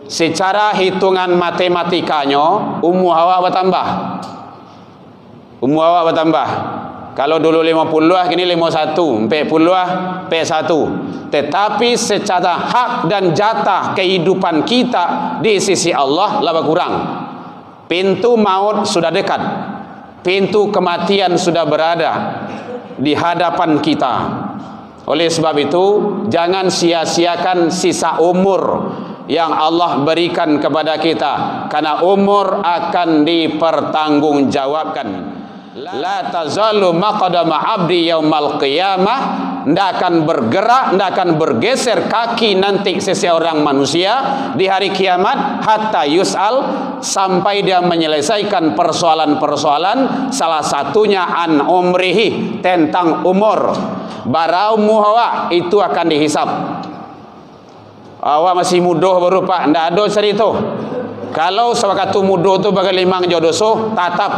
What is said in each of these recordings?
secara hitungan matematikanya umur awak bertambah. Umur awak bertambah. Kalau dulu 50 kini 51, 40 41. Tetapi secara hak dan jatah kehidupan kita di sisi Allah lebih kurang. Pintu maut sudah dekat. Pintu kematian sudah berada di hadapan kita. Oleh sebab itu, jangan sia-siakan sisa umur yang Allah berikan kepada kita, karena umur akan dipertanggungjawabkan. La tazalu maqdama 'abdi yaumal qiyamah, ndak akan bergerak, ndak akan bergeser kaki nanti seseorang manusia di hari kiamat hatta yus'al, sampai dia menyelesaikan persoalan-persoalan, salah satunya an umrihi, tentang umur. Barau muhawa itu akan dihisap. Awak masih muda baru pak, ndak ada cerita. Kalau sewaktu muda tu bagai limang jodoh tatap.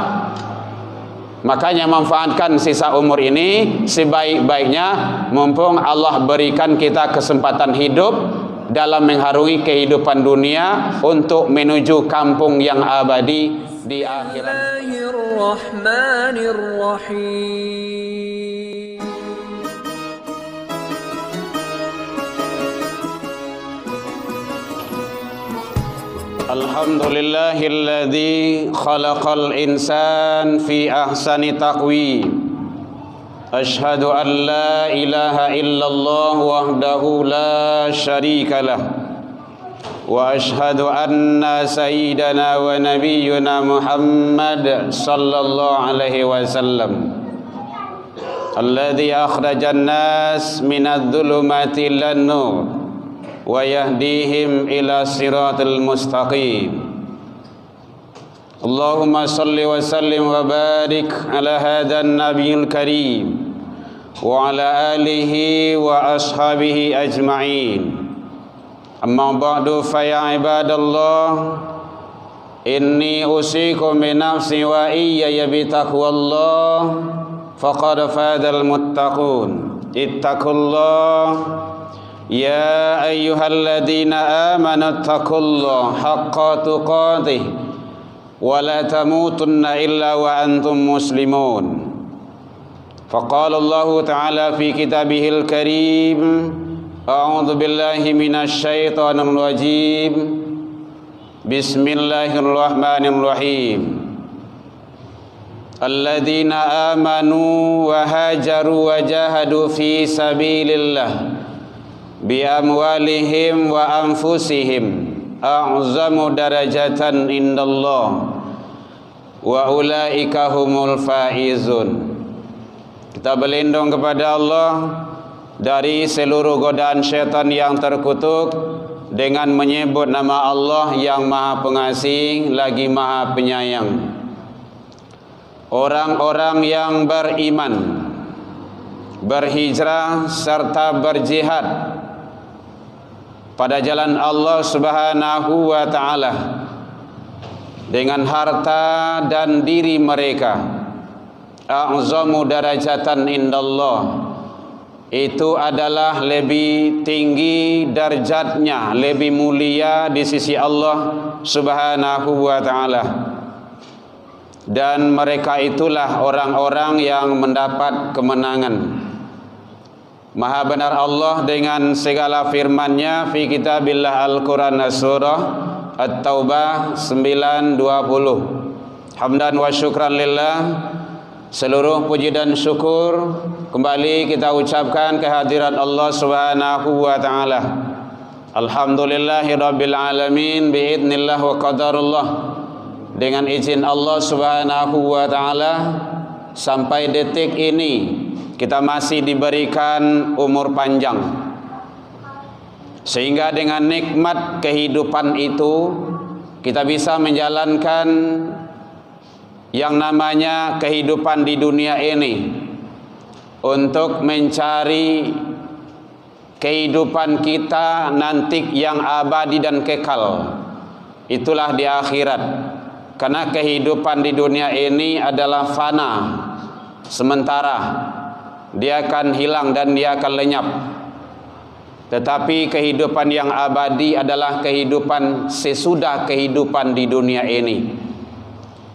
Makanya manfaatkan sisa umur ini sebaik-baiknya, mumpung Allah berikan kita kesempatan hidup dalam mengharungi kehidupan dunia untuk menuju kampung yang abadi di akhirat. Alhamdulillahilladzi khalaqal insan fi ahsani taqwim. Ashhadu an la ilaha illallah wahdahu la syarika lah. Wa ashhadu anna sayyidana wa nabiyyuna Muhammad sallallahu alaihi wasallam alladzi akhrajan nas minadh dhulumati ilan nur wa yahdihim ila siratal mustaqim. Allahumma salli wa sallim wa barik ala hadan nabiyil karim wa ala alihi wa ashabihi ajma'in. Amma ba'du, fa ya ibadallah, inni usikum bi nafsi wa iyaya bi taqwallah, faqad fadal muttaqun. Ittaqullah ya ayyuhalladzina amanu taqullaha haqqa tuqatih wa la tamutunna illa wa antum muslimun. Faqala Allah ta'ala fi kitabihil karim, a'udzu billahi minasy syaithanir rajim. Bismillahirrahmanirrahim. Alladzina amanu wa hajaru wa jahadu fi sabilillah bi amwalihim wa anfusihim a'zamu darajatan indallah wa ulaika humul faizun. Kita berlindung kepada Allah dari seluruh godaan syaitan yang terkutuk dengan menyebut nama Allah yang Maha Pengasih lagi Maha Penyayang. Orang-orang yang beriman, berhijrah serta berjihad pada jalan Allah Subhanahu wa ta'ala dengan harta dan diri mereka, a'zamu darajatan indallah, itu adalah lebih tinggi darjatnya, lebih mulia di sisi Allah Subhanahu wa ta'ala. Dan mereka itulah orang-orang yang mendapat kemenangan. Maha benar Allah dengan segala firman-Nya fi kitabillah Al-Quran surah At-Taubah 9:20. Hamdan wa syukran lillah. Seluruh puji dan syukur kembali kita ucapkan kehadirat Allah Subhanahu wa ta'ala. Alhamdulillahi rabbil alamin biidznillah wa qadarullah. Dengan izin Allah Subhanahu wa ta'ala, sampai detik ini kita masih diberikan umur panjang, sehingga dengan nikmat kehidupan itu kita bisa menjalankan yang namanya kehidupan di dunia ini untuk mencari kehidupan kita nanti yang abadi dan kekal, itulah di akhirat. Karena kehidupan di dunia ini adalah fana, sementara, dia akan hilang dan dia akan lenyap. Tetapi kehidupan yang abadi adalah kehidupan sesudah kehidupan di dunia ini.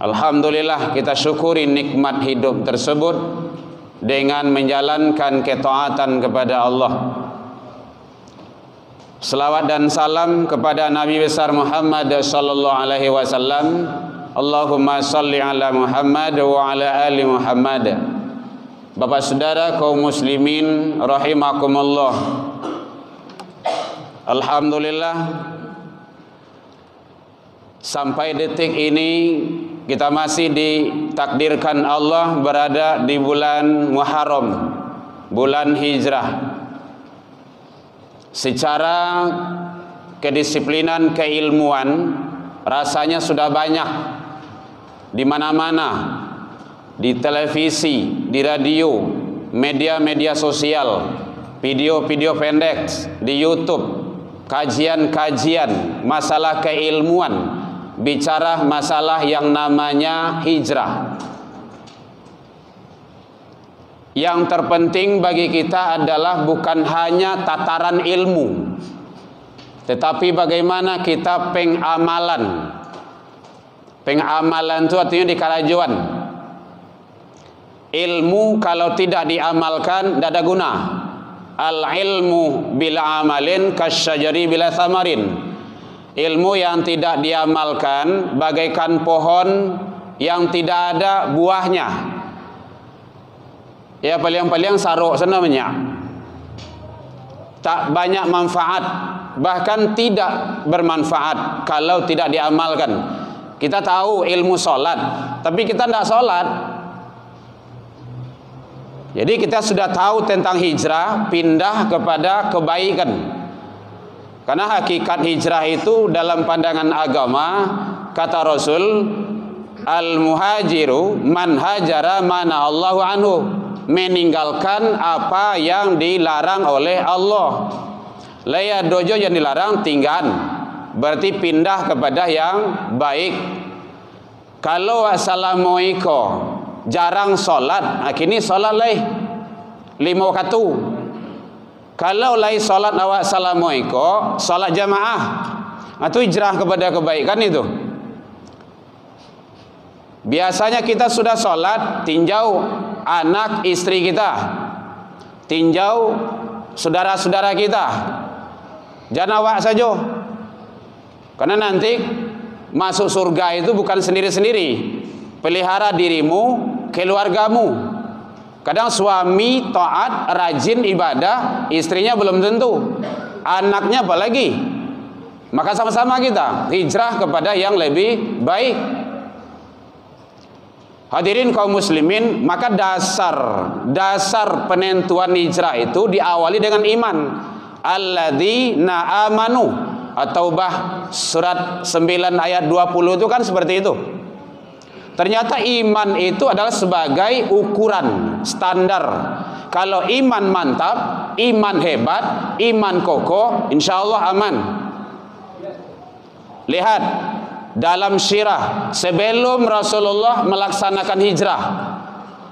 Alhamdulillah, kita syukuri nikmat hidup tersebut dengan menjalankan ketaatan kepada Allah. Selawat dan salam kepada Nabi besar Muhammad sallallahu alaihi wasallam. Allahumma salli ala Muhammad wa ala ali Muhammad. Bapak saudara kaum muslimin rahimakumullah. Alhamdulillah, sampai detik ini kita masih ditakdirkan Allah berada di bulan Muharram, bulan hijrah. Secara kedisiplinan keilmuan rasanya sudah banyak di mana-mana, di televisi, di radio, media-media sosial, video-video pendek di YouTube, kajian-kajian masalah keilmuan, bicara masalah yang namanya hijrah. Yang terpenting bagi kita adalah bukan hanya tataran ilmu, tetapi bagaimana kita pengamalan. Pengamalan itu artinya dikalajuan. Ilmu kalau tidak diamalkan tidak ada guna. Al-ilmu bila amalin kasyajari bila thamarin. Ilmu yang tidak diamalkan bagaikan pohon yang tidak ada buahnya. Ya, paling-paling saruk sana banyak. Tak banyak manfaat, bahkan tidak bermanfaat kalau tidak diamalkan. Kita tahu ilmu solat, tapi kita tidak solat. Jadi kita sudah tahu tentang hijrah, pindah kepada kebaikan. Karena hakikat hijrah itu dalam pandangan agama, kata Rasul, al-muhajiru man hajara mana Allahu anhu, meninggalkan apa yang dilarang oleh Allah. Laya dojo yang dilarang tinggal, berarti pindah kepada yang baik. Kalau assalamualaikum jarang solat, kini solat leh 5 waktu. Kalau leh solat awak assalamualaikum, solat jamaah, itu hijrah kepada kebaikan itu. Biasanya kita sudah solat, tinjau anak istri kita, tinjau saudara-saudara kita, jangan awak saja. Karena nanti masuk surga itu bukan sendiri-sendiri. Pelihara dirimu, keluargamu. Kadang suami taat, rajin ibadah, istrinya belum tentu, anaknya apalagi. Maka sama-sama kita hijrah kepada yang lebih baik. Hadirin kaum muslimin, maka dasar penentuan hijrah itu diawali dengan iman. Alladzina amanu, At-Taubah surat 9 ayat 20 itu kan seperti itu. Ternyata iman itu adalah sebagai ukuran standar. Kalau iman mantap, iman hebat, iman kokoh, insya Allah aman. Lihat dalam syirah sebelum Rasulullah melaksanakan hijrah,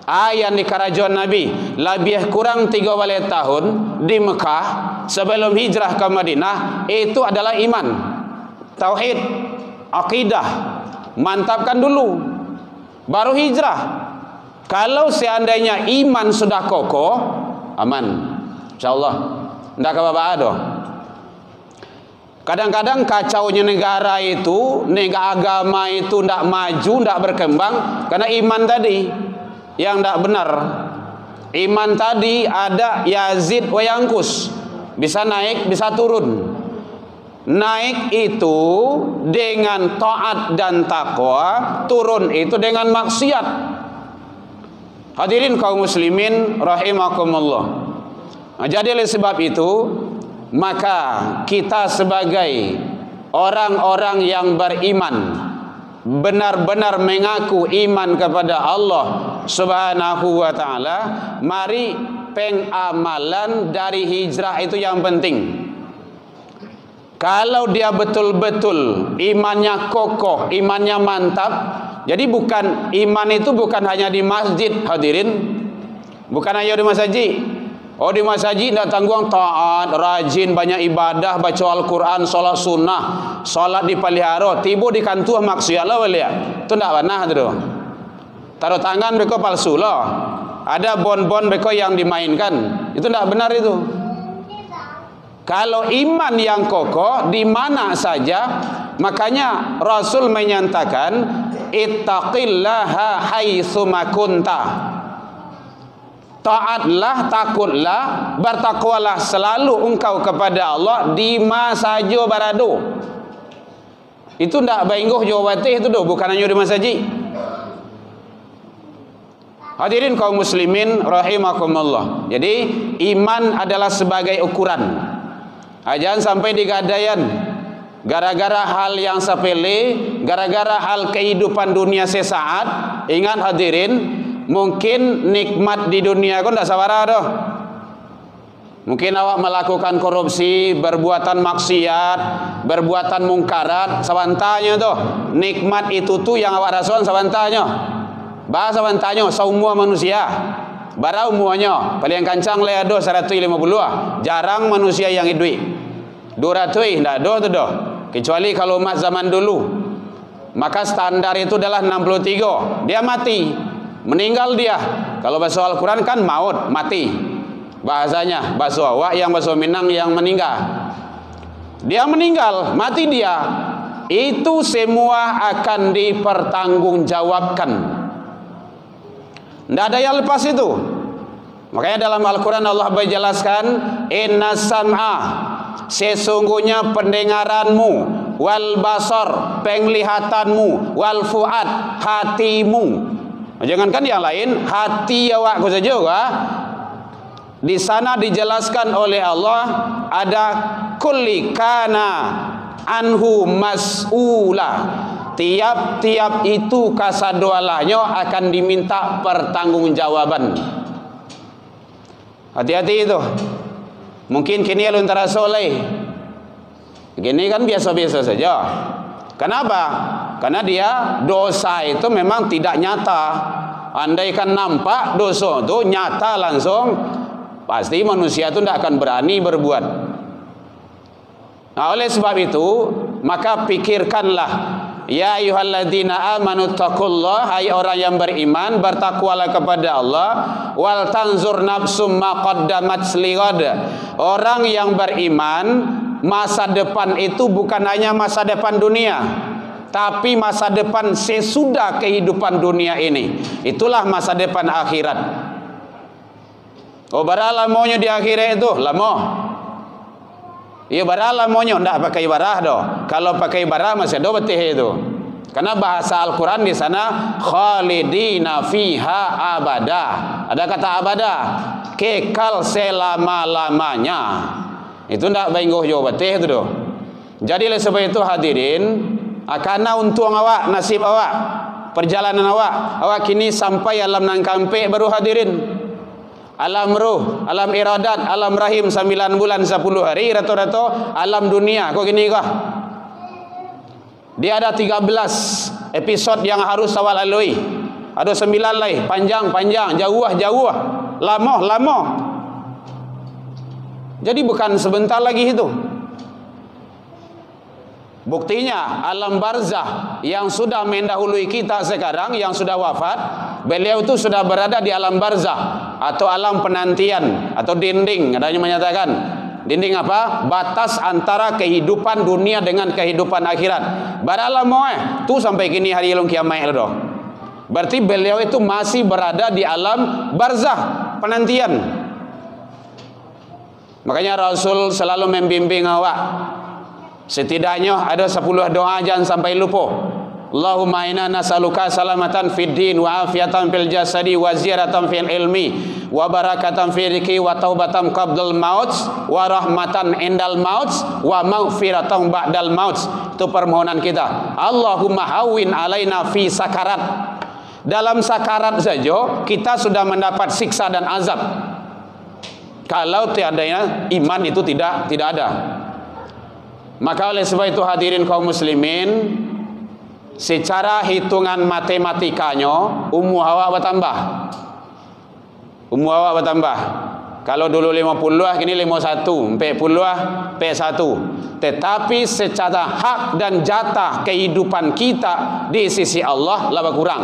ayat di kerajaan Nabi lebih kurang 3 tahun di Mekah sebelum hijrah ke Madinah, itu adalah iman, tauhid, akidah, mantapkan dulu, baru hijrah. Kalau seandainya iman sudah kokoh, aman, insyaallah. Ndak apa-apa ada. Kadang-kadang kacaunya negara itu, negara agama itu ndak maju, ndak berkembang karena iman tadi yang ndak benar. Iman tadi ada yazid wa yankus, bisa naik, bisa turun. Naik itu dengan taat dan takwa, turun itu dengan maksiat. Hadirin kaum muslimin rahimakumullah. Nah, jadi oleh sebab itu, maka kita sebagai orang-orang yang beriman, benar-benar mengaku iman kepada Allah Subhanahu wa ta'ala, mari pengamalan dari hijrah itu yang penting. Kalau dia betul-betul imannya kokoh, imannya mantap, jadi bukan iman itu bukan hanya di masjid, hadirin, bukan hanya di masjid. Oh di masjid tidak tanggung taat, rajin, banyak ibadah, baca Al-Quran, solat sunnah, solat dipelihara, tiba di kantuh maksiat lah wali. Itu tidak benar tu. Taruh tangan mereka palsu lah. Ada bon-bon mereka yang dimainkan. Itu tidak benar itu. Kalau iman yang kokoh di mana saja, makanya Rasul menyatakan ittaqillaha haitsu ma kunta. Taatlah, takutlah, bertakwalah selalu engkau kepada Allah di mana saja berada. Itu ndak baingguh jawabati itu doh, bukan hanya di masjid. Hadirin kaum muslimin rahimakumullah. Jadi iman adalah sebagai ukuran. Jangan sampai digadaian gara-gara hal yang sepele, gara-gara hal kehidupan dunia sesaat. Ingat hadirin, mungkin nikmat di dunia kau tidak sawara doh. Mungkin awak melakukan korupsi, berbuatan maksiat, berbuatan mungkarat, sawantanya doh. Nikmat itu tuh yang awak rasakan sawantanya. Bahasa sawantanya semua manusia. Barau muanya paling kancang le ado 150. Jarang manusia yang hidup. 200 ndak doh tu doh. Kecuali kalau umat zaman dulu. Maka standar itu adalah 63. Dia mati. Meninggal dia. Kalau bahasa Al-Quran kan maut, mati. Bahasanya, bahasa awak yang bahasa Minang yang meninggal. Dia meninggal, mati dia. Itu semua akan dipertanggungjawabkan. Tidak ada yang lepas itu. Makanya dalam Al-Quran Allah berjelaskan, inna sam'a, sesungguhnya pendengaranmu, wal basar, penglihatanmu, wal fuad, hatimu. Jangankan yang lain, hati awakku saja wah. Di sana dijelaskan oleh Allah ada kulli kana anhu mas'ula. Tiap-tiap itu kasadualahnya akan diminta pertanggungjawaban. Hati-hati itu. Mungkin kini luntara soleh. Gini kan biasa-biasa saja. Kenapa? Karena dia dosa itu memang tidak nyata. Andaikan nampak dosa itu nyata langsung, pasti manusia itu tidak akan berani berbuat. Nah, oleh sebab itu, maka pikirkanlah. Ya ayyuhalladzina amanu taqullah, hai orang yang beriman, bertakwalah kepada Allah. Wal tanzur nafsum ma qaddamat lighad. Orang yang beriman, masa depan itu bukan hanya masa depan dunia, tapi masa depan sesudah kehidupan dunia ini. Itulah masa depan akhirat. Oh, barang lamonya di akhirat itu lama. Iya, barang lamonya ndak pakai barah doh. Kalau pakai barah masih ada betih itu. Karena bahasa Al-Quran di sana khalidina fiha abada. Ada kata abada, kekal selama-lamanya. Itu ndak baingguh jo betih itu doh. Jadi oleh sebab itu hadirin, karena untung awak, nasib awak, perjalanan awak kini sampai alam nang kampe baru hadirin. Alam ruh, alam iradat, alam rahim 9 bulan 10 hari, rata-rata alam dunia. Kok gini kah? Dia ada 13 episod yang harus awak lalui. Ada 9 lagi, panjang-panjang, jauh-jauh, lama-lama. Jadi bukan sebentar lagi itu. Buktinya alam barzah yang sudah mendahului kita sekarang, yang sudah wafat, beliau itu sudah berada di alam barzah atau alam penantian atau dinding. Adanya menyatakan dinding apa? Batas antara kehidupan dunia dengan kehidupan akhirat. Baralah moe tu sampai kini hari ilung kiamat itu. Berarti beliau itu masih berada di alam barzah penantian. Makanya Rasul selalu membimbing awak. Setidaknya ada 10 doa, jangan sampai lupa. Allahumma inna nas'aluka salamatan fid din wa afiatan fil jasadi wa ziyaratan fil ilmi wa barakatan fil rizqi wa taubatan qabdal maut wa rahmatan indal maut wa maghfiratan ba'dal maut. Itu permohonan kita. Allahumma hawwin alaina fi sakarat. Dalam sakarat saja kita sudah mendapat siksa dan azab. Kalau tiadanya iman itu tidak ada. Maka oleh sebab itu hadirin kaum muslimin, secara hitungan matematikanya umur awak bertambah. Kalau dulu 50, kini 51, 40, 41. Tetapi secara hak dan jatah kehidupan kita di sisi Allah lebih kurang.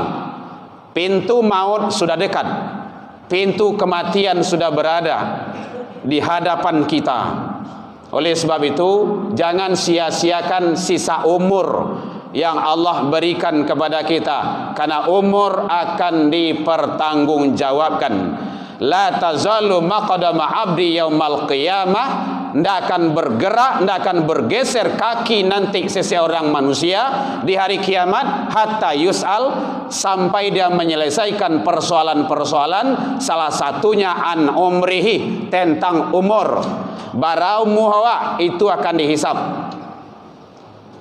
Pintu maut sudah dekat. Pintu kematian sudah berada di hadapan kita. Oleh sebab itu, jangan sia-siakan sisa umur yang Allah berikan kepada kita, karena umur akan dipertanggungjawabkan. La tazalu maqdama abdi yaumal qiyamah, ndak akan bergerak, ndak akan bergeser kaki nanti seseorang manusia di hari kiamat hatta yus'al, sampai dia menyelesaikan persoalan-persoalan, salah satunya an umrihi, tentang umur. Barau muhawa itu akan dihisap.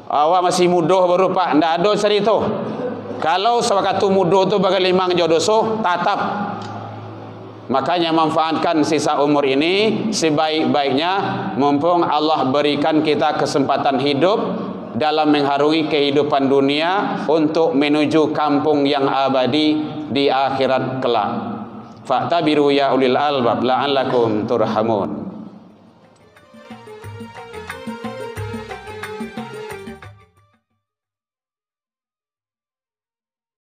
Awak masih muda baru pak, ndak ada cerita. Kalau sewaktu muda tu bagai limang jodoh tatap. Makanya manfaatkan sisa umur ini sebaik-baiknya, mumpung Allah berikan kita kesempatan hidup dalam mengharungi kehidupan dunia untuk menuju kampung yang abadi di akhirat kelak. Fa'tabiru ya ulil albab la'allakum turhamun.